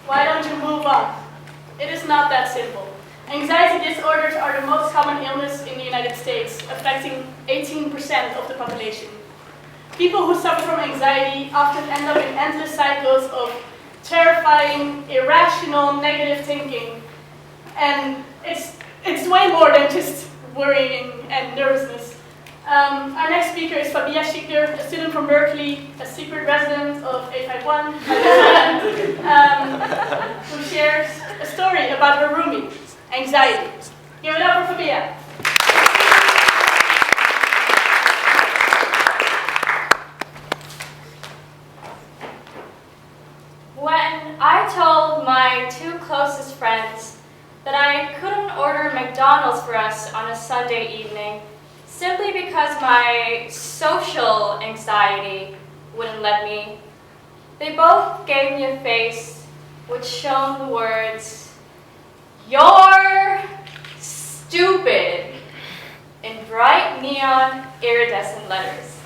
Why don't you move on? It is not that simple. Anxiety disorders are the most common illness in the United States, affecting 18% of the population. People who suffer from anxiety often end up in endless cycles of terrifying, irrational, negative thinking. And it's way more than just worrying and nervousness. Our next speaker is Fabiha Shikder, a student from Berkeley, a secret resident of 851, who shares a story about her roomie, anxiety. Give it up for Fabiha. When I told my two closest friends that I couldn't order McDonald's for us on a Sunday evening, simply because my social anxiety wouldn't let me, they both gave me a face which shone the words, "You're stupid," in bright neon iridescent letters.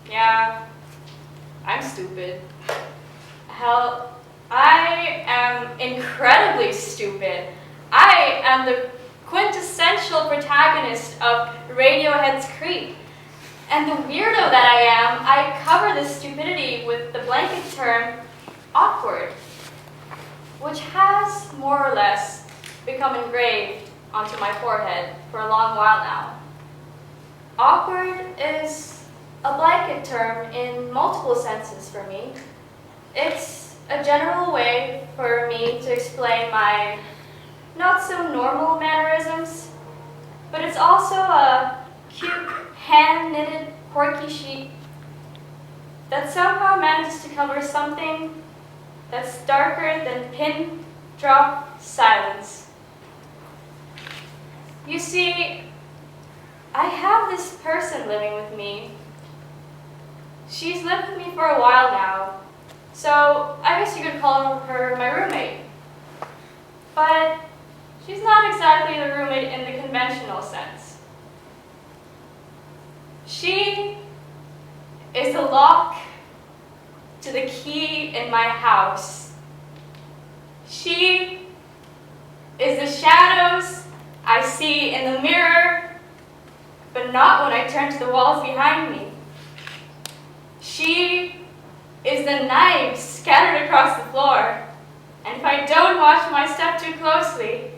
Yeah, I'm stupid. Hell, I am incredibly stupid. I am the quintessential protagonist of Radiohead's Creep. And the weirdo that I am, I cover this stupidity with the blanket term awkward, which has more or less become engraved onto my forehead for a long while now. Awkward is a blanket term in multiple senses for me. It's a general way for me to explain my not so normal mannerisms, but it's also a cute, hand-knitted, quirky sheet that somehow manages to cover something that's darker than pin drop silence. You see, I have this person living with me. She's lived with me for a while now, so I guess you could call her my roommate. But she's not exactly the roommate in the conventional sense. She is the lock to the key in my house. She is the shadows I see in the mirror, but not when I turn to the walls behind me. She is the knives scattered across the floor, and if I don't watch my step too closely,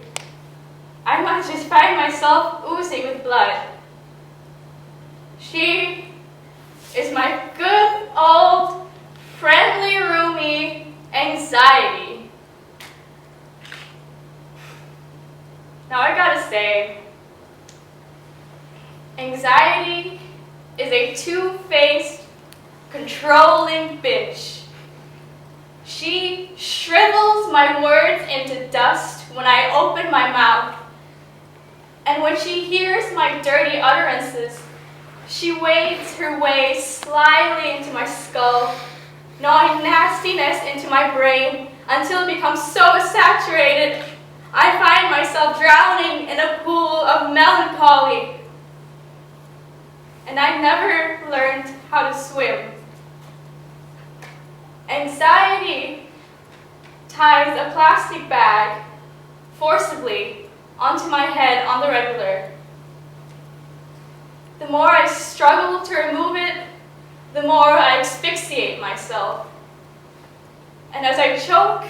I might just find myself oozing with blood. She is my good old friendly roomie, anxiety. Now I gotta say, anxiety is a two-faced, controlling bitch. She shrivels my words into dust when I open my mouth. And when she hears my dirty utterances, she wades her way slyly into my skull, gnawing nastiness into my brain until it becomes so saturated, I find myself drowning in a pool of melancholy. And I never learned how to swim. Anxiety ties a plastic bag forcibly onto my head on the regular. The more I struggle to remove it, the more I asphyxiate myself. And as I choke,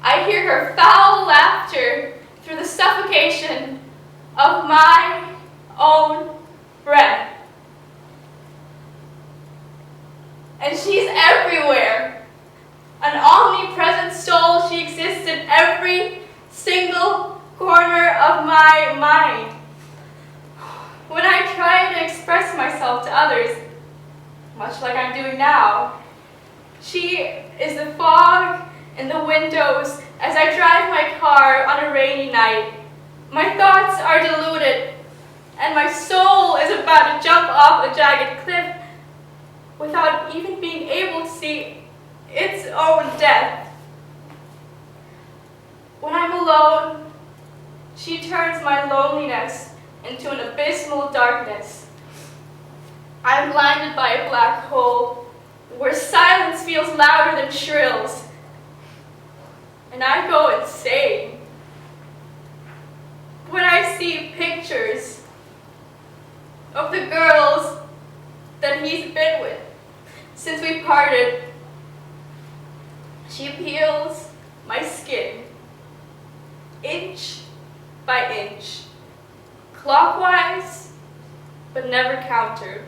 I hear her foul laughter through the suffocation of my own breath. And she's everywhere. An omnipresent soul, she exists in every single corner of my mind. When I try to express myself to others, much like I'm doing now, she is the fog in the windows as I drive my car on a rainy night. My thoughts are diluted, and my soul is about to jump off a jagged cliff without even being able to see its own death. When I'm alone, she turns my loneliness into an abysmal darkness. I'm blinded by a black hole, where silence feels louder than shrills, and I go insane when I see pictures of the girls that he's been with since we parted. She peels my skin, inch by inch, clockwise, but never counter.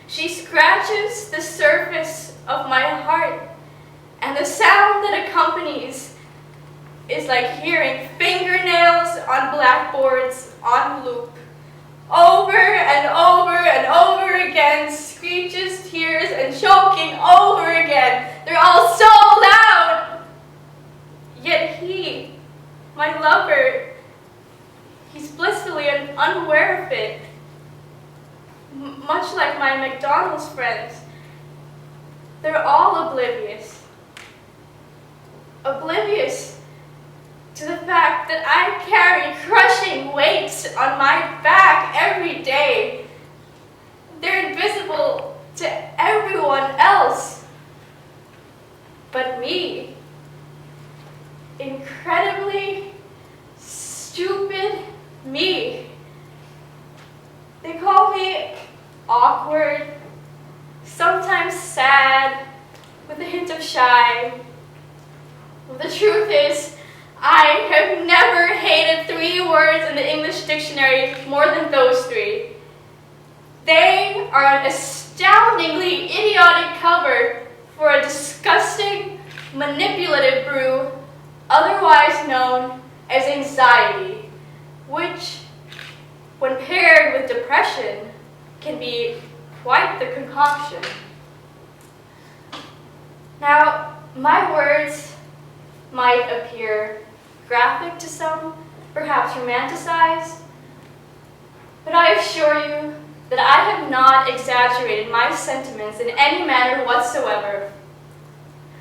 She scratches the surface of my heart, and the sound that accompanies is like hearing fingernails on blackboards on loop. Over and over and over again, screeches, tears, and choking over again. They're all so loud. Yet he, my lover, he's blissfully unaware of it. Much like my McDonald's friends, they're all oblivious. Oblivious to the fact that I carry crushing weights on my back every day. They're invisible to everyone else but me. Incredibly stupid me. They call me awkward, sometimes sad, with a hint of shy. The truth is, I have never hated 3 words in the English dictionary more than those 3. They are an astoundingly idiotic cover for a disgusting, manipulative brew, otherwise known as anxiety, which, when paired with depression, can be quite the concoction. Now, my words might appear graphic to some, perhaps romanticized, but I assure you that I have not exaggerated my sentiments in any manner whatsoever.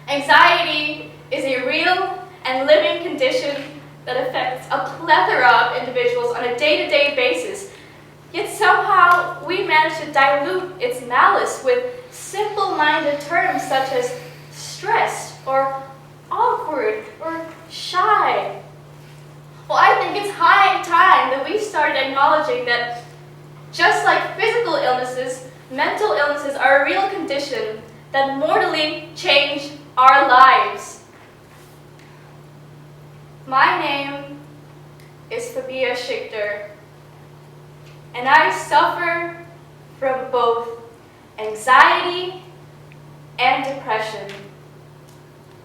Anxiety is a real and living condition that affects a plethora of individuals on a day-to-day basis, yet somehow we manage to dilute its malice with simple-minded terms such as stressed or awkward or shy. Well, I think it's high time that we started acknowledging that just like physical illnesses, mental illnesses are a real condition that mortally change our lives. My name is Fabiha Shikder, and I suffer from both anxiety and depression.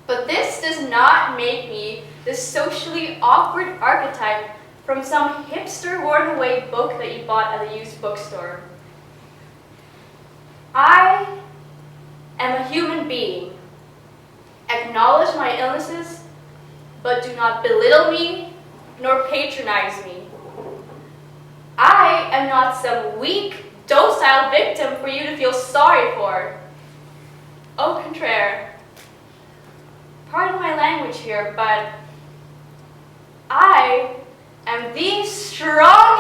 But this does not make me the socially awkward archetype from some hipster worn-away book that you bought at a used bookstore. I am a human being. Acknowledge my illnesses, but do not belittle me nor patronize me. I am not some weak, docile victim for you to feel sorry for. Au contraire. Pardon my language here, but I am the strong